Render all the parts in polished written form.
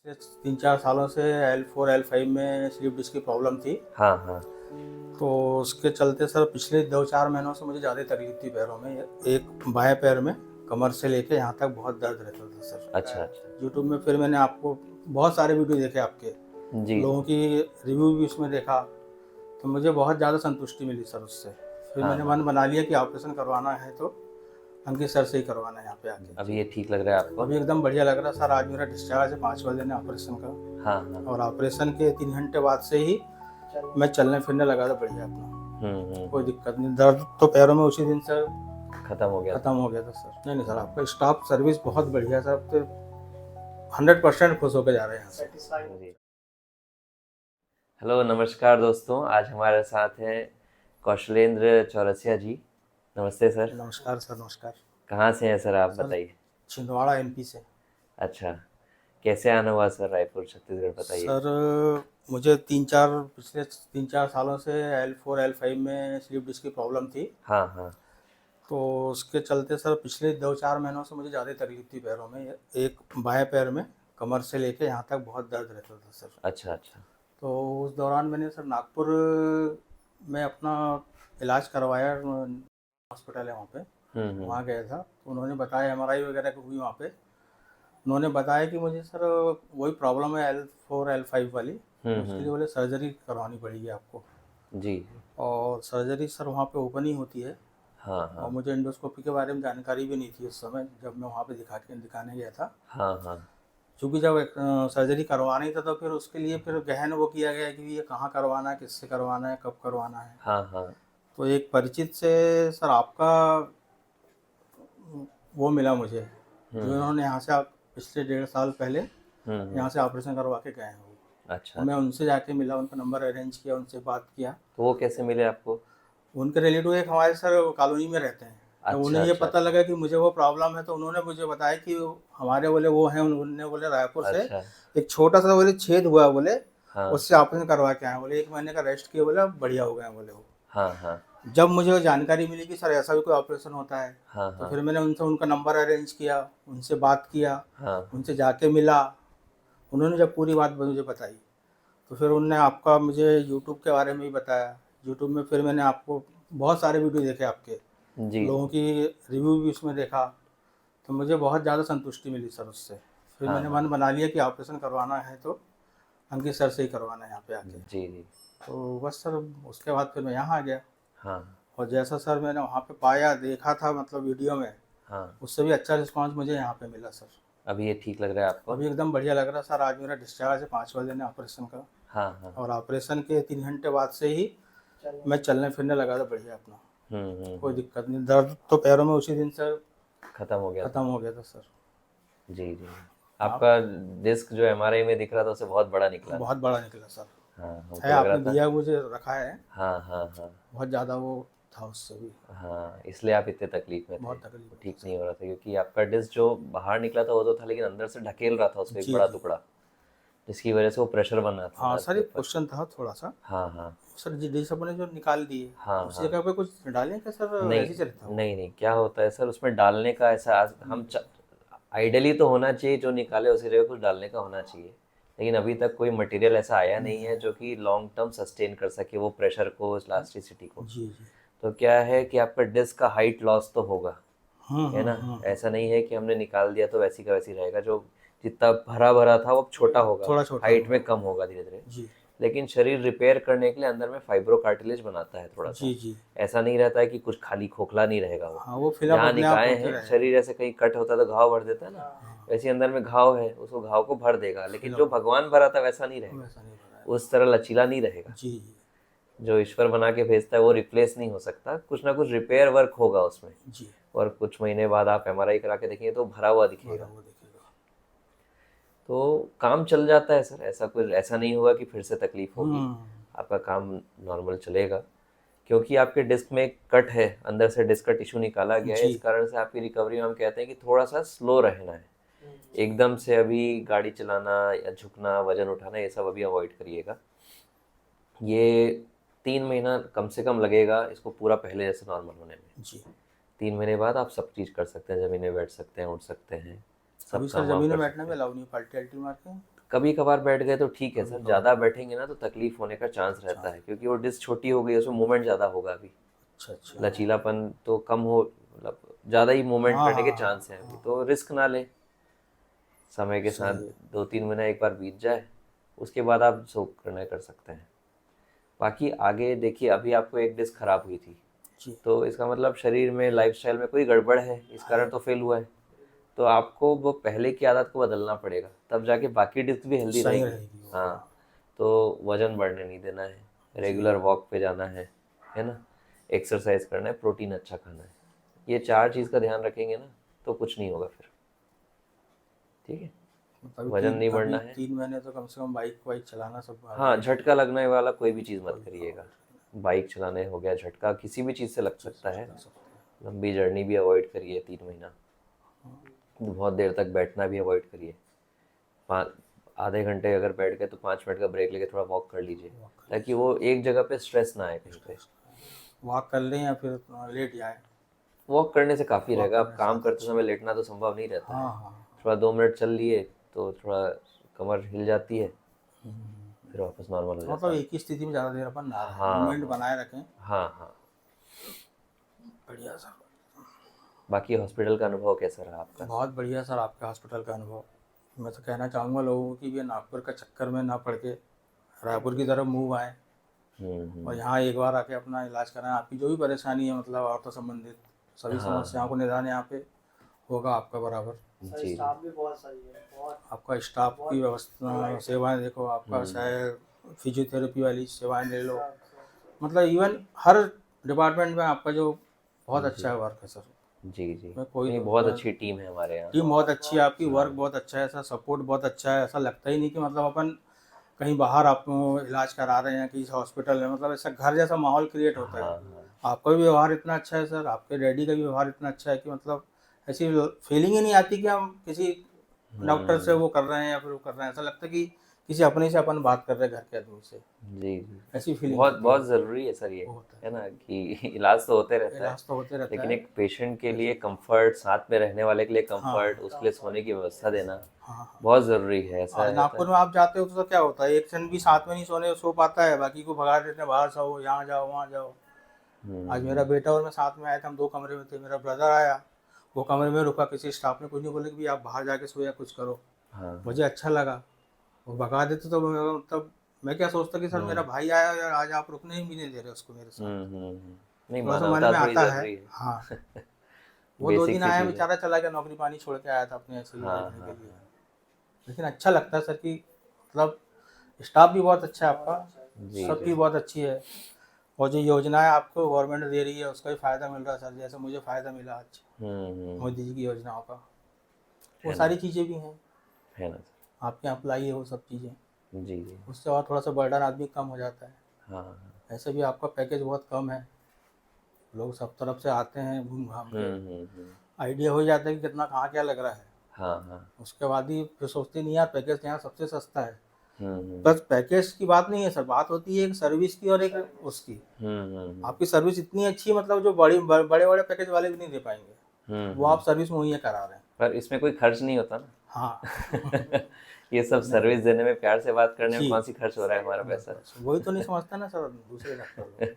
पिछले 3-4 सालों से L4 L5 में स्लिप डिस्क की प्रॉब्लम थी। हाँ हाँ। तो उसके चलते सर पिछले 2-4 महीनों से मुझे ज़्यादा तकलीफ थी पैरों में। एक बाएं पैर में कमर से लेके यहाँ तक बहुत दर्द रहता था सर। अच्छा अच्छा। यूट्यूब में फिर मैंने आपको बहुत सारे वीडियो देखे आपके, जी लोगों की रिव्यू भी उसमें देखा, तो मुझे बहुत ज़्यादा संतुष्टि मिली सर उससे। फिर हाँ मैंने हाँ। मन बना लिया कि ऑपरेशन करवाना है तो अंकित सर से ही करवाना है यहाँ पे आके। अभी ये ठीक लग रहा है आपको? अभी एकदम बढ़िया लग रहा है सर। आज मेरा डिस्चार्ज है 5वां दिन है ऑपरेशन का, हाँ हाँ। और ऑपरेशन के 3 घंटे बाद से ही मैं चलने फिरने लगा था बढ़िया अपना, कोई दिक्कत नहीं। दर्द तो पैरों में उसी दिन से खत्म हो गया खत्म हो गया था सर। नहीं सर, आपका स्टाफ सर्विस बहुत बढ़िया सर। अब तो 100% खुश होकर जा रहे हैं यहाँ से। जी। हेलो नमस्कार दोस्तों, आज हमारे साथ हैं कौशलेंद्र चौरसिया जी। नमस्ते सर। नमस्कार सर, नमस्कार। कहाँ से हैं सर आप सर बताइए? छिंदवाड़ा MP से। अच्छा, कैसे आना हुआ सर रायपुर छत्तीसगढ़ बताइए? सर मुझे पिछले 3-4 सालों से L4 L5 में स्लिप डिस्क की प्रॉब्लम थी। हाँ हाँ। तो उसके चलते सर पिछले 2-4 महीनों से मुझे ज़्यादा तकलीफ थी पैरों में। एक बाएं पैर में कमर से लेके यहाँ तक बहुत दर्द रहता था सर। अच्छा अच्छा। तो उस दौरान मैंने सर नागपुर में अपना इलाज करवाया, हॉस्पिटल है वहाँ पे। वहाँ गया था तो उन्होंने बताया, MRI वगैरह की हुई वहाँ पे। उन्होंने बताया कि मुझे सर वही प्रॉब्लम है L4 L5 वाली, तो उसके लिए बोले सर्जरी करवानी पड़ेगी आपको। जी। और सर्जरी सर वहाँ पे ओपन ही होती है। हाँ और हाँ। मुझे एंडोस्कोपी के बारे में जानकारी भी नहीं थी उस समय जब मैं वहाँ पे दिखाने गया था। हाँ हाँ। क्योंकि जब सर्जरी करवाना ही था तो फिर उसके लिए फिर गहन वो किया गया कि ये कहाँ करवाना है, किससे करवाना है, कब करवाना है। हाँ हाँ। तो एक परिचित से सर आपका वो मिला मुझे, जो इन्होंने यहाँ से आप पिछले 1.5 साल पहले यहाँ से ऑपरेशन करवा के गए हैं वो। अच्छा और मैं अच्छा। उनसे जाके मिला, उनका नंबर अरेंज किया, उनसे बात किया। तो वो कैसे मिले आपको? उनके रिलेटिव एक हमारे सर कॉलोनी में रहते हैं। जब अच्छा उन्हें ये अच्छा पता अच्छा। लगा कि मुझे वो प्रॉब्लम है तो उन्होंने मुझे बताया कि हमारे बोले वो हैं, उन्होंने बोले रायपुर से अच्छा। एक छोटा सा बोले छेद हुआ, बोले हाँ उससे ऑपरेशन करवा के आए, बोले 1 महीने का रेस्ट किए, बोले अब बढ़िया हो गए बोले वो। हाँ हाँ। जब मुझे वो जानकारी मिली कि सर ऐसा भी कोई ऑपरेशन होता है, हाँ तो हाँ। फिर मैंने उनसे उनका नंबर अरेंज किया, उनसे बात किया, हाँ उनसे जाके मिला। उन्होंने जब पूरी बात मुझे बताई तो फिर उनने आपका मुझे यूट्यूब के बारे में भी बताया। यूट्यूब में फिर मैंने आपको बहुत सारे वीडियो देखे आपके, जी लोगों की रिव्यू भी उसमें देखा, तो मुझे बहुत ज़्यादा संतुष्टि मिली सर उससे। फिर हाँ मैंने हाँ। मन बना लिया कि ऑपरेशन करवाना है तो अंकित सर से ही करवाना है यहाँ पे आके। जी जी। तो बस सर उसके बाद फिर मैं यहाँ आ गया। हाँ और जैसा सर मैंने वहाँ पे पाया देखा था मतलब वीडियो में, हाँ। उससे भी अच्छा रिस्पांस मुझे यहाँ पे मिला सर। अभी ये ठीक लग रहा है आपको? अभी एकदम बढ़िया लग रहा है सर। आज मेरा डिस्चार्ज है 5वां दिन है ऑपरेशन का, हाँ हाँ। और ऑपरेशन के 3 घंटे बाद से ही मैं चलने फिरने लगा था बढ़िया अपना, कोई दिक्कत नहीं। दर्द तो पैरों में उसी दिन से खत्म हो गया खत्म था। हो गया था सर। जी जी। आप आपका डिस्क जो MRI में दिख रहा था उससे बहुत बड़ा निकला था। बहुत बड़ा निकला सर। हाँ हमको है, लग रहा आपने था। दिया मुझे रखा है, हाँ हाँ हाँ। बहुत ज़्यादा वो था उससे भी, हाँ इसलिए आप इतने तकलीफ में थे, बहुत तकलीफ वो होती ठीक सर। नहीं हो रहा था क्योंकि आपका डिस्क जो बाहर निकला था वो तो था, लेकिन अंदर से ढकेल रहा था उसको एक जी बड़ा जी। टुकड़ा, जिसकी वजह से वो प्रेशर बन रहा था हाँ नर्व सर, के एक ऊपर। क्वेश्चन था थोड़ा सा हाँ हाँ। सर जी। डिश अपने जो निकाल दिए, हाँ उस हाँ। जगह पे कुछ डालें क्या सर, नहीं ऐसे ही चलता वो? नहीं नहीं, क्या होता है सर उसमें डालने का ऐसा हम आइडियली तो होना चाहिए, जो निकाले उसी जगह कुछ डालने का होना चाहिए, लेकिन अभी तक कोई मटेरियल ऐसा आया नहीं है जो कि लॉन्ग टर्म सस्टेन कर सके वो प्रेशर को, उस इलास्टिसिटी को। जी जी। तो क्या है कि आपका डिस्क का हाइट लॉस तो होगा, है ना? हम्म। ऐसा नहीं है कि हमने निकाल दिया तो वैसी का वैसी रहेगा, जो जितना भरा भरा था वो छोटा होगा, थोड़ा छोटा हाइट होगा। में कम होगा धीरे धीरे। जी लेकिन शरीर रिपेयर करने के लिए अंदर में फाइब्रो कार्टिलेज बनाता है थोड़ा सा। जी जी। ऐसा नहीं रहता है कि कुछ खाली खोखला नहीं रहेगा वो। हाँ, वो फिलअप जहाँ अपने आप निकाय होते हैं, रहेगा। शरीर ऐसे कहीं कट होता है तो घाव भर देता है ना, हाँ, वैसे अंदर में घाव है, उसको घाव को भर देगा, लेकिन जो फिलअप भगवान भरा था वैसा नहीं रहेगा, वैसा नहीं भरा है। उस तरह लचीला नहीं रहेगा। जी जी जो ईश्वर बना के भेजता है वो रिप्लेस नहीं हो सकता, कुछ ना कुछ रिपेयर वर्क होगा उसमें। जी। और कुछ महीने बाद आप MRI करा के देखेंगे तो भरा हुआ भरा दिखेगा। वो दिखेगा। तो काम चल जाता है सर, ऐसा कुछ ऐसा नहीं होगा कि फिर से तकलीफ होगी, आपका काम नॉर्मल चलेगा। क्योंकि आपके डिस्क में एक कट है, अंदर से डिस्क का टिश्यू निकाला गया है, जी इस कारण से आपकी रिकवरी में हम कहते हैं कि थोड़ा सा स्लो रहना है। एकदम से अभी गाड़ी चलाना या झुकना, वजन उठाना, ये सब अभी अवॉइड करिएगा। ये 3 महीना कम से कम लगेगा इसको पूरा पहले जैसे नॉर्मल होने में। जी। 3 महीने बाद आप सब चीज़ कर सकते हैं, ज़मीन में बैठ सकते हैं, उठ सकते हैं, सब अभी सर काम आप ज़मीन में कर बैठना सकते भी हैं। अलाउ नहीं, पलटी अल्टी मार के। कभी कभार बैठ गए तो ठीक है सर, ज़्यादा बैठेंगे ना तो तकलीफ होने का चांस रहता है, क्योंकि वो डिस्क छोटी हो गई है, उसमें मूवमेंट ज़्यादा होगा अभी। अच्छा अच्छा। लचीलापन तो कम हो, मतलब ज़्यादा ही मूवमेंट हाँ करने के हाँ चांस हैं अभी, हाँ, तो रिस्क ना लें। समय के साथ सही है। 2-3 महीना एक बार बीत जाए, उसके बाद आप जो करना है कर सकते हैं। बाकी आगे देखिए, अभी आपको एक डिस्क खराब हुई थी, जी। तो इसका मतलब शरीर में, लाइफस्टाइल में कोई गड़बड़ है, इस कारण तो फेल हुआ है। तो आपको वो पहले की आदत को बदलना पड़ेगा, तब जाके बाकी डिस्क भी हेल्दी सही रहेगी। रहेगी वो, हाँ, हाँ। तो वजन बढ़ने नहीं देना है, जी। रेगुलर वॉक पे जाना है ना, एक्सरसाइज करना है, प्रोटीन अच्छा खाना है। ये 4 चीज़ का ध्यान रखेंगे ना तो कुछ नहीं होगा फिर। ठीक है, अभी वजन नहीं अभी बढ़ना है। 3 महीने तो कम से कम बाइक वाइक चलाना सब हाँ, अवॉइड झटका लगने वाला कोई भी चीज़ मत कोई करिएगा। अवॉइड बाइक चलाने हो गया झटका, किसी भी चीज़ से लग चीज़ सकता है। चला सकते हैं। लंबी जर्नी भी अवॉइड करिए 3 महीना, बहुत देर तक बैठना भी अवॉइड करिए। पाँच आधे घंटे अगर बैठ गए तो 5 मिनट का ब्रेक लेके थोड़ा वॉक कर लीजिए, वॉक कर ताकि लीजिए, वो एक जगह पे स्ट्रेस ना आए कहीं पे। स्ट्रेस वॉक कर लें या फिर लेट जाए। वॉक करने से काफ़ी वॉक रहेगा, अब करने से काम ज़्यादा करते अच्छा। समय लेटना तो संभव नहीं रहता हाँ है। हाँ थोड़ा 2 मिनट चल लिए तो थोड़ा कमर हिल जाती है, फिर वापस नॉर्मल हो मतलब जाता है। एक ही स्थिति में ज़्यादा देर अपन ना रहें, हाँ मूवमेंट बनाए रखें। हाँ हाँ। बढ़िया सर। बाकी हॉस्पिटल का अनुभव कैसा रहा आपका? बहुत बढ़िया सर आपके हॉस्पिटल का अनुभव। मैं तो कहना चाहूँगा लोगों को कि ये नागपुर का चक्कर में ना पड़ के रायपुर की तरफ मूव आए और हम्म। यहाँ एक बार आके अपना इलाज कराएं। आपकी जो भी परेशानी है मतलब ऑर्थो संबंधित सभी हाँ समस्याओं हाँ। को निदान यहाँ पे होगा आपका बराबर। सर जी। स्टाफ भी बहुत सही है, बहुत आपका स्टाफ की बहुत व्यवस्था polite सेवाएं देखो, आपका हम्म। चाहे फिजियोथेरेपी वाली सेवाएं ले लो, सब मतलब इवन हर डिपार्टमेंट में आपका जो बहुत अच्छा जी है वर्क है सर। जी जी। मैं कोई नहीं, बहुत अच्छी टीम है हमारे यहाँ। टीम बहुत अच्छी है आपकी, वर्क हाँ बहुत अच्छा है, ऐसा सपोर्ट बहुत अच्छा है। ऐसा लगता ही नहीं कि मतलब अपन कहीं बाहर आप इलाज करा रहे हैं किसी हॉस्पिटल में, मतलब ऐसा घर जैसा माहौल क्रिएट होता है। हाँ हाँ। आपका भी व्यवहार इतना अच्छा है सर, आपके डैडी का भी व्यवहार इतना अच्छा है कि मतलब ऐसी फीलिंग ही नहीं आती कि हम किसी डॉक्टर से हम्म। वो कर रहे हैं या फिर वो कर रहे हैं। ऐसा लगता है कि किसी अपने से अपन बात कर रहे हैं, घर के आदमी से। जी जी। ऐसी फीलिंग बहुत आती है, बहुत ज़रूरी है सर ये, वो होता है ना, कि इलाज तो होते रहता है, इलाज तो होते रहता लेकिन है। एक पेशेंट के लिए लेकिन कंफर्ट, साथ में रहने वाले के लिए हाँ कंफर्ट, उसके लिए सोने की व्यवस्था देना हाँ हाँ। बहुत ज़रूरी है। ऐसा आज रहता नागपुर है। में आप जाते हो तो क्या होता है, एक जन भी साथ में नहीं सो पाता है, बाकी को भगा देते हैं, बाहर सो, यहाँ जाओ वहाँ जाओ। आज मेरा हम्म। बेटा और मैं साथ में आए थे, हम 2 कमरे में थे। मेरा ब्रदर आया, वो कमरे में रुका, किसी स्टाफ ने कुछ नहीं बोला कि भी आप बाहर जाके सो या कुछ करो। हाँ। मुझे अच्छा लगा। वो भगा देते तो तब मैं क्या सोचता कि सर मेरा हम्म भाई आया यार, आज आप रुकने ही भी नहीं दे रहे उसको मेरे साथ। नहीं, थोड़ा सा मन मानवता में थोड़ी आता है। ज़रूरी है। हाँ, वो दो बेसिक दिन सी आया चीज़ है। बेचारा, चला गया, नौकरी पानी छोड़ के आया था अपने ऐसे ही हाँ देखने के हाँ लिए। हाँ। लेकिन अच्छा लगता है सर कि मतलब स्टाफ भी बहुत अच्छा है बहुत आपका, अच्छा है। जी सबकी जी। बहुत अच्छी है। और जो योजनाएं आपको गवर्नमेंट दे रही है उसका भी फ़ायदा मिल रहा है सर, जैसे मुझे फ़ायदा मिला आज हम्म। मोदी जी की योजनाओं का। वो है ना, सारी चीज़ें भी हैं है ना आपके यहाँ अप्लाई है वो सब चीज़ें। सर। जी जी। उससे और थोड़ा सा बर्डन आदमी कम हो जाता है। हाँ हाँ। ऐसे भी आपका पैकेज बहुत कम है, लोग सब तरफ से आते हैं घूम घाम के, हम्म। आइडिया हो जाता है कि कितना कहाँ क्या लग रहा है। हाँ हाँ। उसके बाद ही फिर सोचते नहीं यार पैकेज यहाँ सबसे सस्ता है। हम्म। बस पैकेज की बात नहीं है सर, बात होती है एक सर्विस की और एक उसकी। हम्म। आपकी सर्विस इतनी अच्छी है, मतलब जो बड़े बड़े पैकेज वाले भी नहीं दे पाएंगे, वो हम्म। आप सर्विस मुहैया करा रहे हैं। पर इसमें कोई खर्च नहीं होता हाँ ना। ये सब नहीं सर्विस देने में, प्यार से बात करने में जी, कौन सी खर्च हो रहा है हमारा बस पैसा? बस वही तो नहीं समझता ना सर दूसरे डॉक्टर लोग।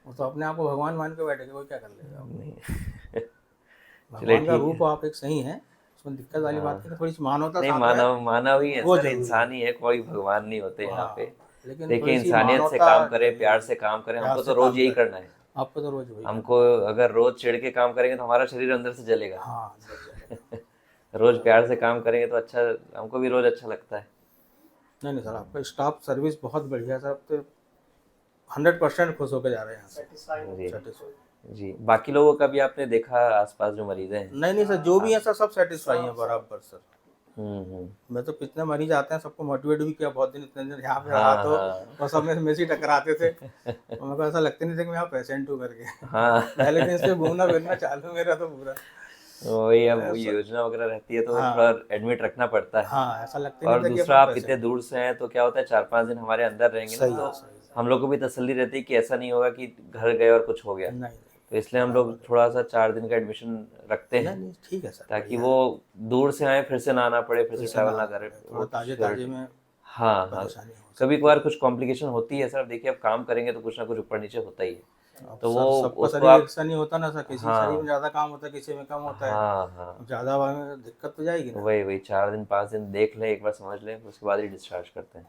वो तो अपने आप को भगवान मान के बैठेंगे, वो क्या कर लेगा। नहीं। चलिए भगवान का ठीक रूप है। आप एक सही है, उसमें दिक्कत वाली बात नहीं है, हाँ। थोड़ी सी मानवता नहीं, साथ में मानव मानव ही है वो सर, जरूरी इंसान है। ही है, कोई भगवान नहीं होते यहाँ पे। हाँ, लेकिन देखिए, थोड़ी सी इंसानियत से मानवता काम करें, प्यार जरूरी से है। काम करें, प्यार हमको से तो रोज काम यही करें, करना है। आपको तो रोज वही हमको करना अगर रोज चिढ़ के काम करेंगे तो हमारा शरीर अंदर से जलेगा। है। हाँ अंदर चलेगा। रोज प्यार से काम करेंगे तो अच्छा, हमको भी रोज अच्छा लगता है। नहीं नहीं सर, आपका स्टाफ सर्विस बहुत बढ़िया है सर, आप तो 100% खुश होकर जा रहे हैं यहाँ से, सेटिस्फाइंग जी सेटिस्फाई। जी। बाकी लोगों का भी आपने देखा, आसपास जो मरीज हैं? नहीं नहीं सर, जो भी है सर सब सेटिस्फाई हैं बराबर सर। हम्म। मैं तो कितने मरीज आते हैं सबको मोटिवेट भी किया, बहुत दिन इतने दिन यहाँ पे रहा हाँ तो हाँ। और सब में से टकराते थे और मेरे को ऐसा लगता नहीं था कि मैं यहाँ पेशेंट हूँ करके। हाँ। पहले दिन से घूमना फिरना चालू मेरा तो पूरा वही, अब वही ऐसा। योजना वगैरह रहती है तो थोड़ा हाँ एडमिट रखना पड़ता है। हाँ, ऐसा लगता ही नहीं और था कि दूसरा, अपन आप इतने पेशेंट। दूर से हैं तो क्या होता है, 4-5 दिन हमारे अंदर रहेंगे ना, सही तो है सही है। हम लोग को भी तसल्ली रहती है कि ऐसा नहीं होगा कि घर गए और कुछ हो गया। नहीं नहीं, तो इसलिए हम लोग थोड़ा सा 4 दिन का एडमिशन रखते हैं, नहीं ठीक है सर, ताकि वो दूर से आए, फिर से ना आना पड़े, फिर से ट्रैवल ना करें। थोड़ा ताजे ताजे में हाँ हाँ, परेशानी हो कभी कभार कुछ कॉम्प्लिकेशन होती है सर। देखिए, अब काम करेंगे तो कुछ ना कुछ ऊपर नीचे होता ही है, अब तो सर, वो सबका उसको शरीर आप, एक सा नहीं होता ना सर, किसी हाँ शरीर में ज़्यादा काम होता है, किसी में कम होता है। हाँ हाँ, अब ज़्यादा में दिक्कत तो जाएगी ना। वही वही 4 दिन 5 दिन देख लें, एक बार समझ लें, उसके बाद ही डिस्चार्ज करते हैं।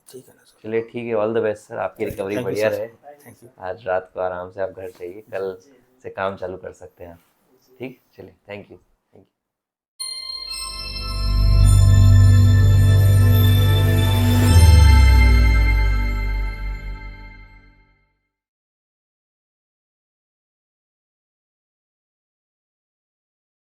ठीक है ना सर। चलिए ठीक है, ऑल द बेस्ट सर, आपकी रिकवरी थैंक यू बढ़िया सर, रहे। Thank you. आज रात को आराम से आप घर जाइए, कल से काम चालू कर सकते हैं आप। ठीक, चलिए, थैंक यू।